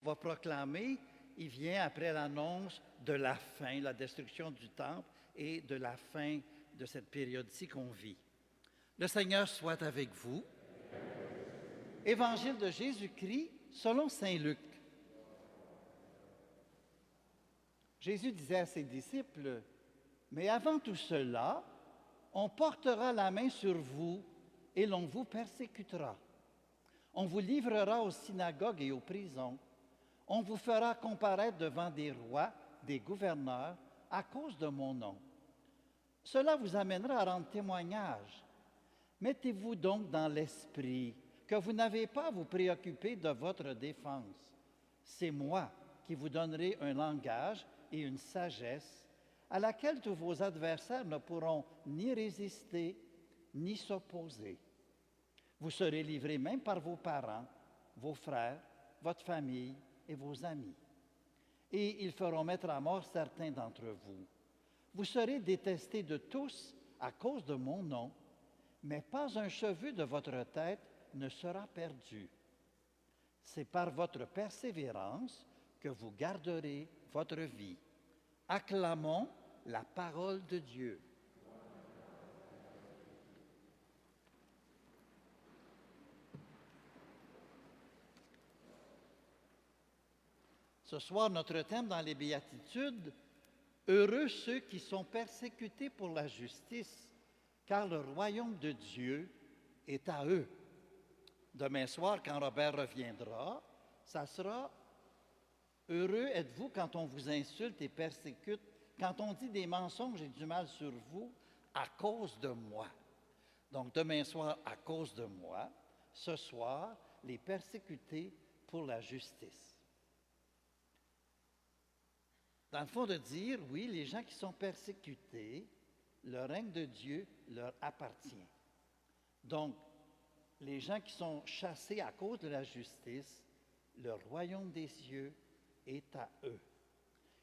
va proclamer, il vient après l'annonce de la fin, la destruction du temple et de la fin de cette période-ci qu'on vit. Le Seigneur soit avec vous. Évangile de Jésus-Christ selon saint Luc. Jésus disait à ses disciples, « Mais avant tout cela, on portera la main sur vous et l'on vous persécutera. On vous livrera aux synagogues et aux prisons. On vous fera comparaître devant des rois, des gouverneurs, à cause de mon nom. Cela vous amènera à rendre témoignage. Mettez-vous donc dans l'esprit que vous n'avez pas à vous préoccuper de votre défense. C'est moi qui vous donnerai un langage et une sagesse à laquelle tous vos adversaires ne pourront ni résister ni s'opposer. Vous serez livrés même par vos parents, vos frères, votre famille et vos amis. Et ils feront mettre à mort certains d'entre vous. Vous serez détestés de tous à cause de mon nom, mais pas un cheveu de votre tête ne sera perdu. C'est par votre persévérance que vous garderez votre vie. Acclamons la parole de Dieu. Ce soir, notre thème dans les Béatitudes, « Heureux ceux qui sont persécutés pour la justice, car le royaume de Dieu est à eux. » Demain soir, quand Robert reviendra, ça sera « Heureux êtes-vous quand on vous insulte et persécute, quand on dit des mensonges et du mal sur vous à cause de moi. » Donc demain soir, à cause de moi, ce soir, les persécutés pour la justice. Dans le fond de dire, oui, les gens qui sont persécutés, le règne de Dieu leur appartient. Donc, les gens qui sont chassés à cause de la justice, le royaume des cieux est à eux.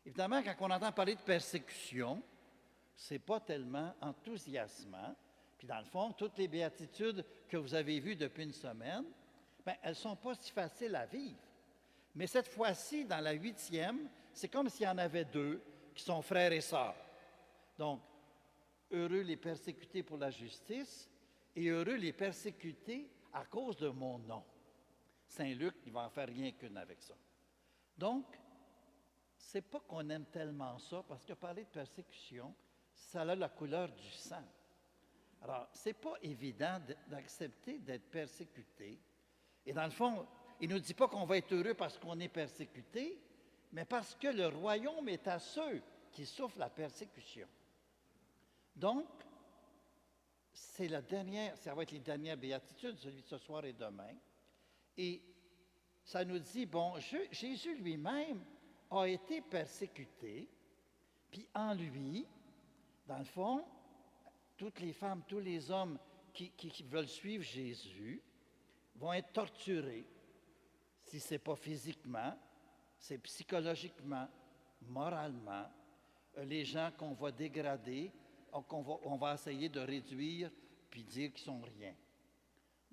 Évidemment, quand on entend parler de persécution, ce n'est pas tellement enthousiasmant. Puis dans le fond, toutes les béatitudes que vous avez vues depuis une semaine, bien, elles ne sont pas si faciles à vivre. Mais cette fois-ci, dans la 8e, c'est comme s'il y en avait deux qui sont frères et sœurs. Donc, heureux les persécutés pour la justice et heureux les persécutés à cause de mon nom. Saint Luc, il va en faire rien qu'une avec ça. Donc, c'est pas qu'on aime tellement ça, parce que parler de persécution, ça a la couleur du sang. Alors, c'est pas évident d'accepter d'être persécuté. Et dans le fond, il ne nous dit pas qu'on va être heureux parce qu'on est persécuté, mais parce que le royaume est à ceux qui souffrent la persécution. Donc, ça va être les dernières béatitudes, celui de ce soir et demain. Et ça nous dit, bon, Jésus lui-même a été persécuté, puis en lui, dans le fond, toutes les femmes, tous les hommes qui veulent suivre Jésus vont être torturés. Si ce n'est pas physiquement, c'est psychologiquement, moralement. Les gens qu'on va dégrader, on va essayer de réduire puis dire qu'ils ne sont rien.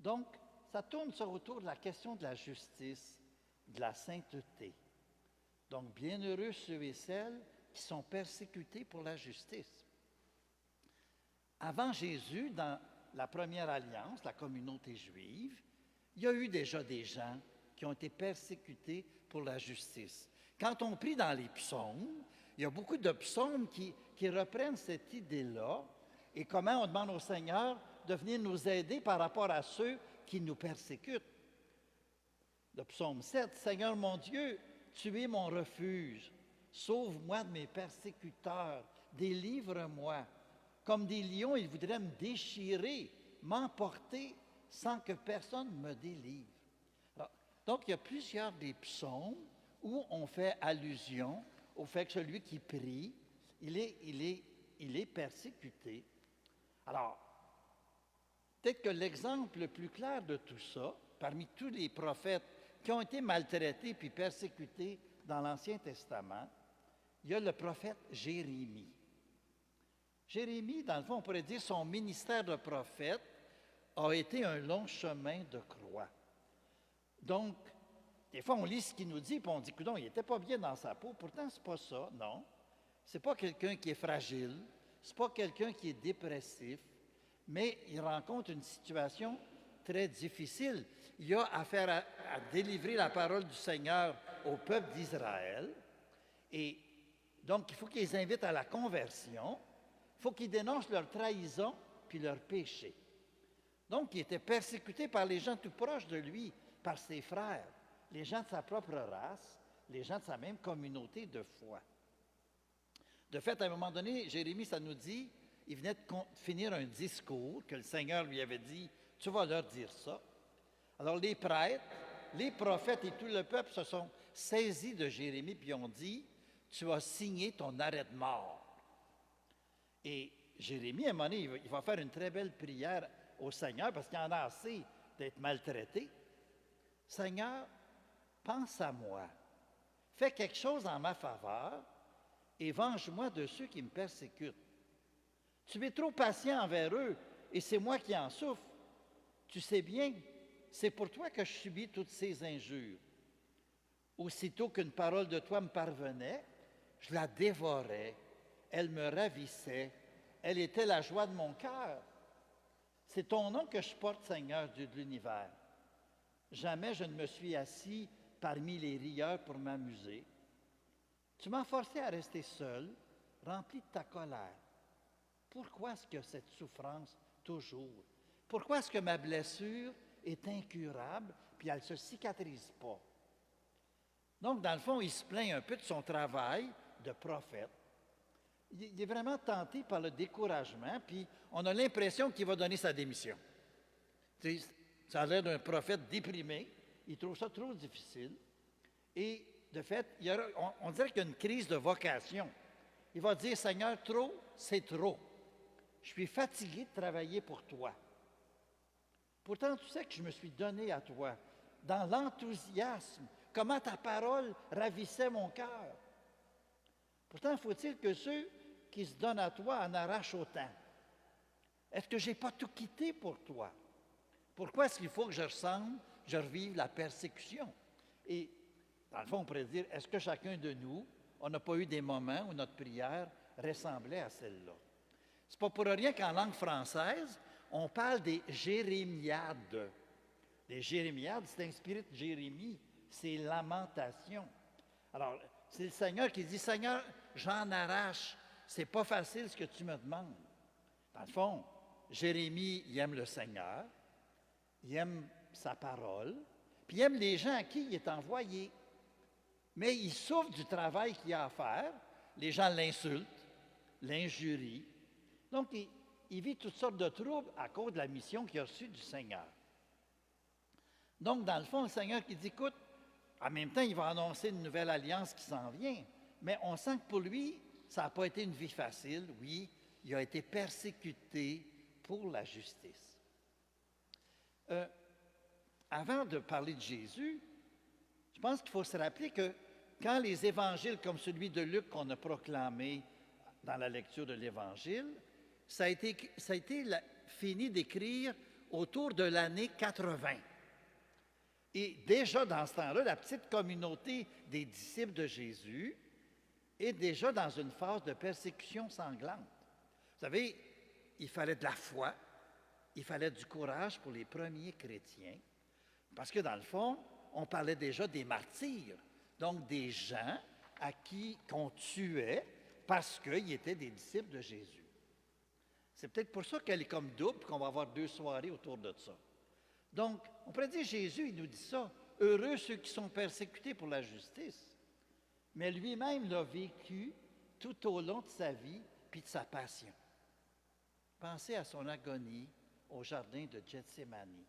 Donc, ça tourne autour de la question de la justice, de la sainteté. Donc, bienheureux ceux et celles qui sont persécutés pour la justice. Avant Jésus, dans la première alliance, la communauté juive, il y a eu déjà des gens qui ont été persécutés pour la justice. Quand on prie dans les psaumes, il y a beaucoup de psaumes qui reprennent cette idée-là et comment on demande au Seigneur de venir nous aider par rapport à ceux qui nous persécutent. Le psaume 7, « Seigneur mon Dieu, tu es mon refuge, sauve-moi de mes persécuteurs, délivre-moi. Comme des lions, ils voudraient me déchirer, m'emporter sans que personne me délivre. » Donc, il y a plusieurs des psaumes où on fait allusion au fait que celui qui prie, il est persécuté. Alors, peut-être que l'exemple le plus clair de tout ça, parmi tous les prophètes qui ont été maltraités puis persécutés dans l'Ancien Testament, il y a le prophète Jérémie. Jérémie, dans le fond, on pourrait dire son ministère de prophète a été un long chemin de croix. Donc, Des fois, on lit ce qu'il nous dit, puis on dit, coudonc, il n'était pas bien dans sa peau. Pourtant, c'est pas ça, non. C'est pas quelqu'un qui est fragile, c'est pas quelqu'un qui est dépressif, mais il rencontre une situation très difficile. Il a affaire à délivrer la parole du Seigneur au peuple d'Israël. Et donc, il faut qu'il les invite à la conversion. Il faut qu'ils dénoncent leur trahison puis leur péché. Donc, il était persécuté par les gens tout proches de lui, par ses frères, les gens de sa propre race, les gens de sa même communauté de foi. De fait, à un moment donné, Jérémie, ça nous dit, il venait de finir un discours que le Seigneur lui avait dit, « Tu vas leur dire ça. » Alors les prêtres, les prophètes et tout le peuple se sont saisis de Jérémie puis ont dit, « Tu as signé ton arrêt de mort. » Et Jérémie, à un moment donné, il va faire une très belle prière au Seigneur parce qu'il en a assez d'être maltraité. « Seigneur, pense à moi. Fais quelque chose en ma faveur et venge-moi de ceux qui me persécutent. Tu es trop patient envers eux et c'est moi qui en souffre. Tu sais bien, c'est pour toi que je subis toutes ces injures. Aussitôt qu'une parole de toi me parvenait, je la dévorais, elle me ravissait, elle était la joie de mon cœur. C'est ton nom que je porte, Seigneur, Dieu de l'univers. Jamais je ne me suis assis parmi les rieurs pour m'amuser. Tu m'as forcé à rester seul, rempli de ta colère. Pourquoi est-ce que cette souffrance toujours? Pourquoi est-ce que ma blessure est incurable puis elle ne se cicatrise pas? Donc, dans le fond, il se plaint un peu de son travail de prophète. Il est vraiment tenté par le découragement, puis on a l'impression qu'il va donner sa démission. Ça a l'air d'un prophète déprimé. Il trouve ça trop difficile. Et de fait, on dirait qu'il y a une crise de vocation. Il va dire, Seigneur, trop, c'est trop. Je suis fatigué de travailler pour toi. Pourtant, tu sais que je me suis donné à toi dans l'enthousiasme. Comment ta parole ravissait mon cœur. Pourtant, faut-il que ceux qui se donnent à toi en arrachent autant? Est-ce que je n'ai pas tout quitté pour toi? Pourquoi est-ce qu'il faut que je revive la persécution? Et dans le fond, on pourrait dire, est-ce que chacun de nous, on n'a pas eu des moments où notre prière ressemblait à celle-là? C'est pas pour rien qu'en langue française, on parle des jérémiades. Les jérémiades, c'est inspiré de Jérémie, c'est lamentation. Alors, c'est le Seigneur qui dit, Seigneur, j'en arrache, c'est pas facile ce que tu me demandes. Dans le fond, Jérémie, il aime le Seigneur, il aime sa parole, puis il aime les gens à qui il est envoyé. Mais il souffre du travail qu'il a à faire. Les gens l'insultent, l'injurient. Donc, il vit toutes sortes de troubles à cause de la mission qu'il a reçue du Seigneur. Donc, dans le fond, le Seigneur qui dit, écoute, en même temps, il va annoncer une nouvelle alliance qui s'en vient. Mais on sent que pour lui, ça n'a pas été une vie facile. Oui, il a été persécuté pour la justice. Avant de parler de Jésus, je pense qu'il faut se rappeler que quand les évangiles comme celui de Luc qu'on a proclamé dans la lecture de l'Évangile, ça a été fini d'écrire autour de l'année 80. Et déjà dans ce temps-là, la petite communauté des disciples de Jésus est déjà dans une phase de persécution sanglante. Vous savez, il fallait de la foi, il fallait du courage pour les premiers chrétiens, parce que dans le fond, on parlait déjà des martyrs, donc des gens à qui qu'on tuait parce qu'ils étaient des disciples de Jésus. C'est peut-être pour ça qu'elle est comme double, qu'on va avoir 2 soirées autour de ça. Donc, on pourrait dire, Jésus, il nous dit ça, « Heureux ceux qui sont persécutés pour la justice ». Mais lui-même l'a vécu tout au long de sa vie puis de sa passion. Pensez à son agonie au jardin de Gethsémani.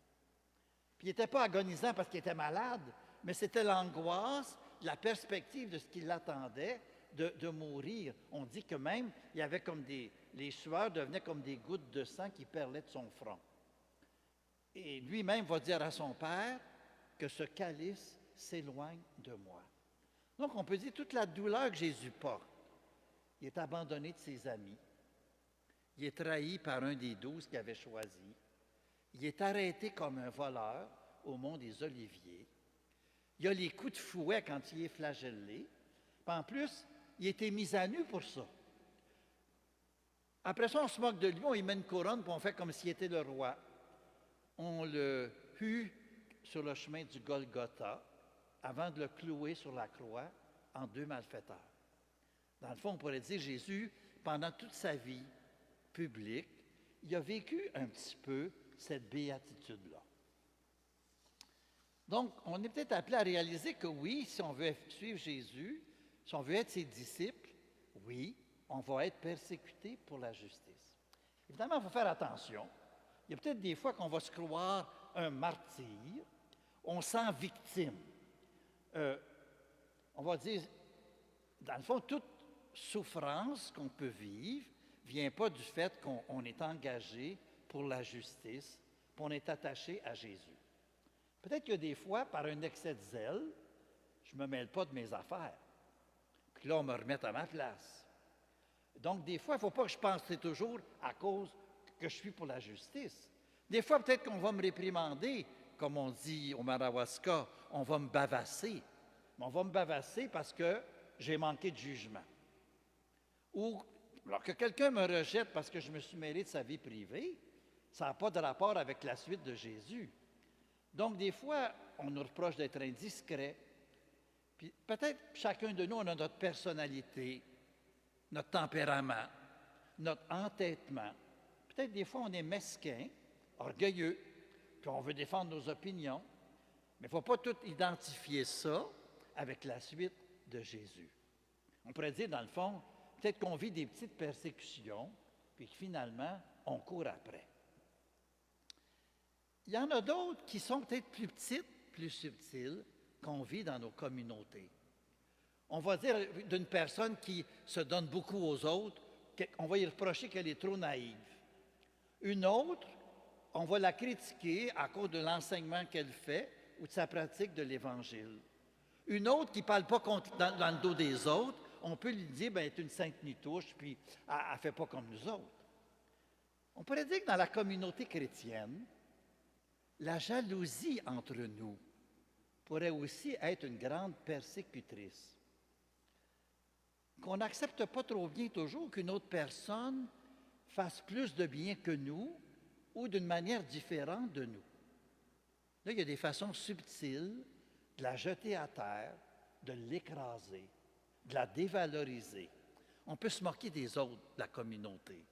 Puis il n'était pas agonisant parce qu'il était malade, mais c'était l'angoisse, la perspective de ce qui l'attendait de mourir. On dit que même, il y avait comme les sueurs devenaient comme des gouttes de sang qui perlaient de son front. Et lui-même va dire à son Père que ce calice s'éloigne de moi. Donc, on peut dire toute la douleur que Jésus porte. Il est abandonné de ses amis. Il est trahi par un des 12 qu'il avait choisi. Il est arrêté comme un voleur au mont des Oliviers. Il y a les coups de fouet quand il est flagellé. Puis en plus, il a été mis à nu pour ça. Après ça, on se moque de lui, on lui met une couronne, puis on fait comme s'il était le roi. On le hue sur le chemin du Golgotha avant de le clouer sur la croix en 2 malfaiteurs. Dans le fond, on pourrait dire Jésus, pendant toute sa vie publique, il a vécu un petit peu cette béatitude-là. Donc, on est peut-être appelé à réaliser que oui, si on veut suivre Jésus, si on veut être ses disciples, oui, on va être persécuté pour la justice. Évidemment, il faut faire attention. Il y a peut-être des fois qu'on va se croire un martyr, on se sent victime. On va dire, dans le fond, toute souffrance qu'on peut vivre ne vient pas du fait qu'on est engagé pour la justice, qu'on est attaché à Jésus. Peut-être que des fois, par un excès de zèle, je ne me mêle pas de mes affaires. Puis là, on me remet à ma place. Donc, des fois, il ne faut pas que je pense que c'est toujours à cause que je suis pour la justice. Des fois, peut-être qu'on va me réprimander, comme on dit au Madawaska, on va me bavasser. Mais on va me bavasser parce que j'ai manqué de jugement. Ou alors que quelqu'un me rejette parce que je me suis mêlé de sa vie privée, ça n'a pas de rapport avec la suite de Jésus. Donc, des fois, on nous reproche d'être indiscret. Puis peut-être chacun de nous, on a notre personnalité, notre tempérament, notre entêtement. Peut-être des fois, on est mesquin, orgueilleux, puis on veut défendre nos opinions. Mais il ne faut pas tout identifier ça avec la suite de Jésus. On pourrait dire, dans le fond, peut-être qu'on vit des petites persécutions, puis que finalement, on court après. Il y en a d'autres qui sont peut-être plus petites, plus subtiles, qu'on vit dans nos communautés. On va dire d'une personne qui se donne beaucoup aux autres, on va y reprocher qu'elle est trop naïve. Une autre, on va la critiquer à cause de l'enseignement qu'elle fait ou de sa pratique de l'Évangile. Une autre qui ne parle pas dans le dos des autres, on peut lui dire, bien, elle est une sainte nitouche, puis elle ne fait pas comme nous autres. On pourrait dire que dans la communauté chrétienne, la jalousie entre nous pourrait aussi être une grande persécutrice. Qu'on n'accepte pas trop bien toujours qu'une autre personne fasse plus de bien que nous ou d'une manière différente de nous. Là, il y a des façons subtiles de la jeter à terre, de l'écraser, de la dévaloriser. On peut se moquer des autres de la communauté.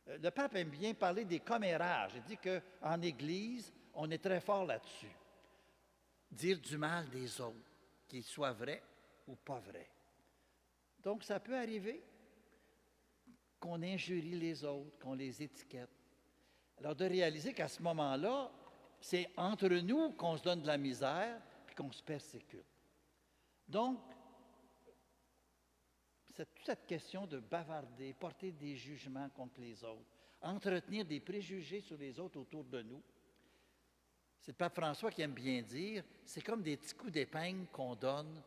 Le pape aime bien parler des commérages. Il dit qu'en Église, on est très fort là-dessus. Dire du mal des autres, qu'il soit vrai ou pas vrai. Donc, ça peut arriver qu'on injurie les autres, qu'on les étiquette. Alors, de réaliser qu'à ce moment-là, c'est entre nous qu'on se donne de la misère puis qu'on se persécute. Donc, toute cette question de bavarder, porter des jugements contre les autres, entretenir des préjugés sur les autres autour de nous, c'est le pape François qui aime bien dire, c'est comme des petits coups d'épingle qu'on donne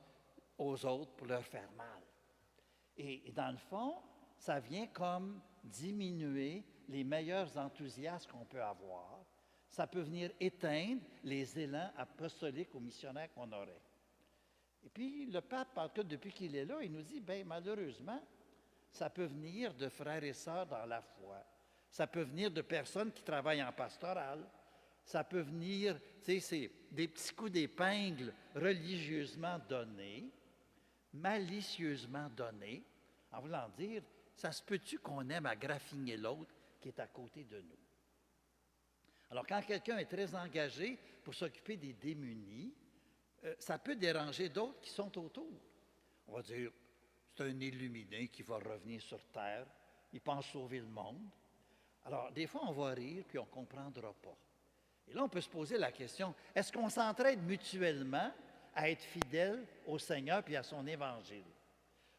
aux autres pour leur faire mal. Et dans le fond, ça vient comme diminuer les meilleurs enthousiasmes qu'on peut avoir. Ça peut venir éteindre les élans apostoliques ou missionnaires qu'on aurait. Et puis, le pape, en tout cas, depuis qu'il est là, il nous dit, bien, malheureusement, ça peut venir de frères et sœurs dans la foi. Ça peut venir de personnes qui travaillent en pastoral. Ça peut venir, tu sais, c'est des petits coups d'épingle religieusement donnés, malicieusement donnés, en voulant dire, ça se peut-tu qu'on aime à graffiner l'autre qui est à côté de nous? Alors, quand quelqu'un est très engagé pour s'occuper des démunis, ça peut déranger d'autres qui sont autour. On va dire, c'est un illuminé qui va revenir sur Terre, il pense sauver le monde. Alors, des fois, on va rire, puis on ne comprendra pas. Et là, on peut se poser la question, est-ce qu'on s'entraide mutuellement à être fidèles au Seigneur puis à son Évangile?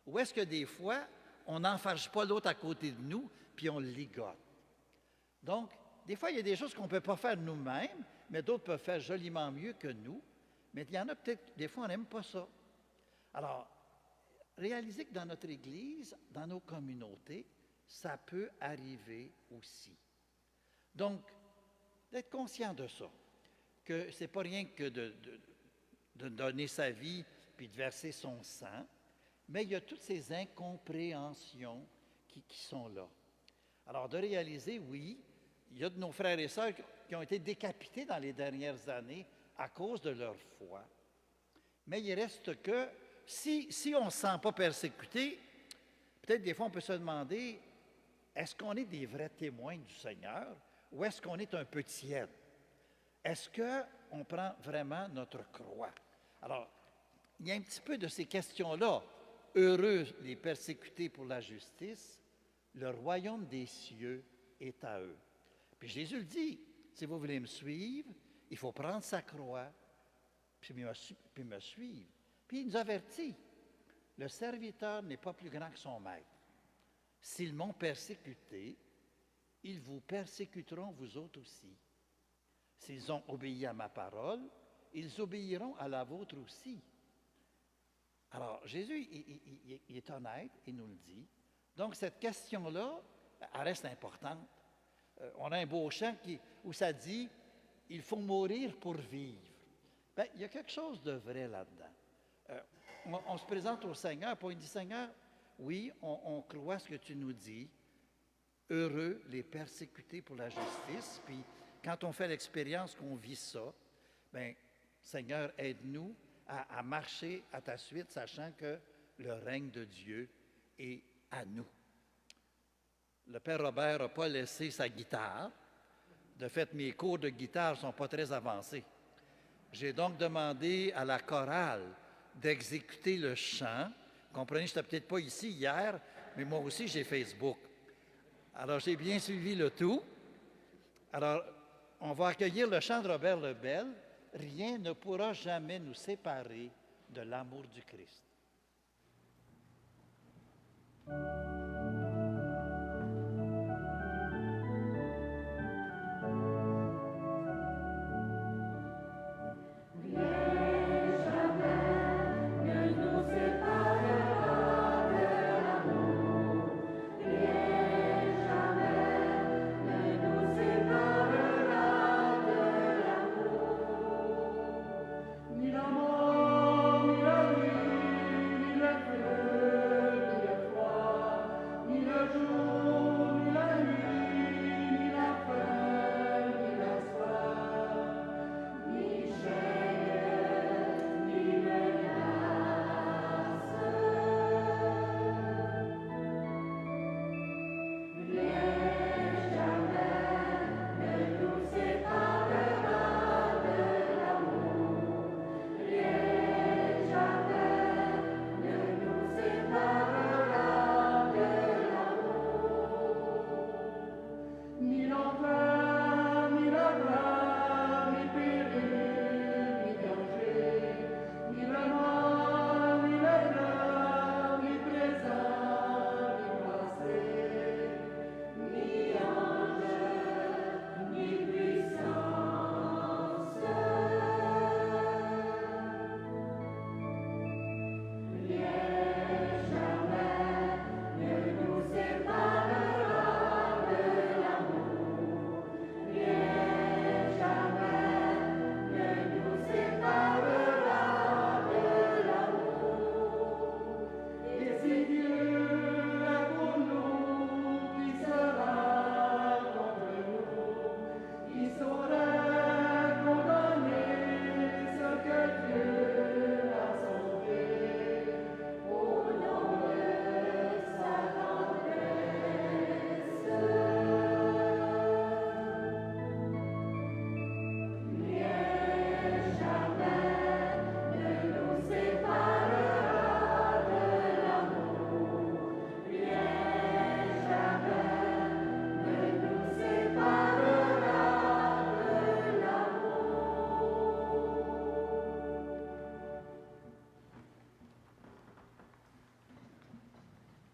Ou est-ce que des fois, on n'enfarge pas l'autre à côté de nous, puis on le ligote? Donc, des fois, il y a des choses qu'on ne peut pas faire nous-mêmes, mais d'autres peuvent faire joliment mieux que nous. Mais il y en a peut-être, des fois, on n'aime pas ça. Alors, réalisez que dans notre Église, dans nos communautés, ça peut arriver aussi. Donc, d'être conscient de ça, que ce n'est pas rien que de de donner sa vie puis de verser son sang, mais il y a toutes ces incompréhensions qui sont là. Alors, de réaliser, oui, il y a de nos frères et sœurs qui ont été décapités dans les dernières années à cause de leur foi. Mais il reste que, si on ne se sent pas persécuté, peut-être des fois on peut se demander, est-ce qu'on est des vrais témoins du Seigneur ou est-ce qu'on est un peu tiède? Est-ce qu'on prend vraiment notre croix? Alors, il y a un petit peu de ces questions-là. Heureux les persécutés pour la justice, le royaume des cieux est à eux. Puis Jésus le dit, si vous voulez me suivre, il faut prendre sa croix, puis me suivre. Puis il nous avertit, le serviteur n'est pas plus grand que son maître. S'ils m'ont persécuté, ils vous persécuteront vous autres aussi. S'ils ont obéi à ma parole, ils obéiront à la vôtre aussi. Alors, Jésus, il est honnête, il nous le dit. Donc, cette question-là, elle reste importante. On a un beau chant où ça dit « Il faut mourir pour vivre ». Bien, il y a quelque chose de vrai là-dedans. On se présente au Seigneur, puis on dit « Seigneur, oui, on croit ce que tu nous dis. Heureux les persécutés pour la justice. » Puis, quand on fait l'expérience qu'on vit ça, bien, Seigneur, aide-nous à marcher à ta suite, sachant que le règne de Dieu est à nous. Le Père Robert n'a pas laissé sa guitare. De fait, mes cours de guitare ne sont pas très avancés. J'ai donc demandé à la chorale d'exécuter le chant. Comprenez, je n'étais peut-être pas ici hier, mais moi aussi, j'ai Facebook. Alors, j'ai bien suivi le tout. Alors, on va accueillir le chant de Robert Lebel. Rien ne pourra jamais nous séparer de l'amour du Christ.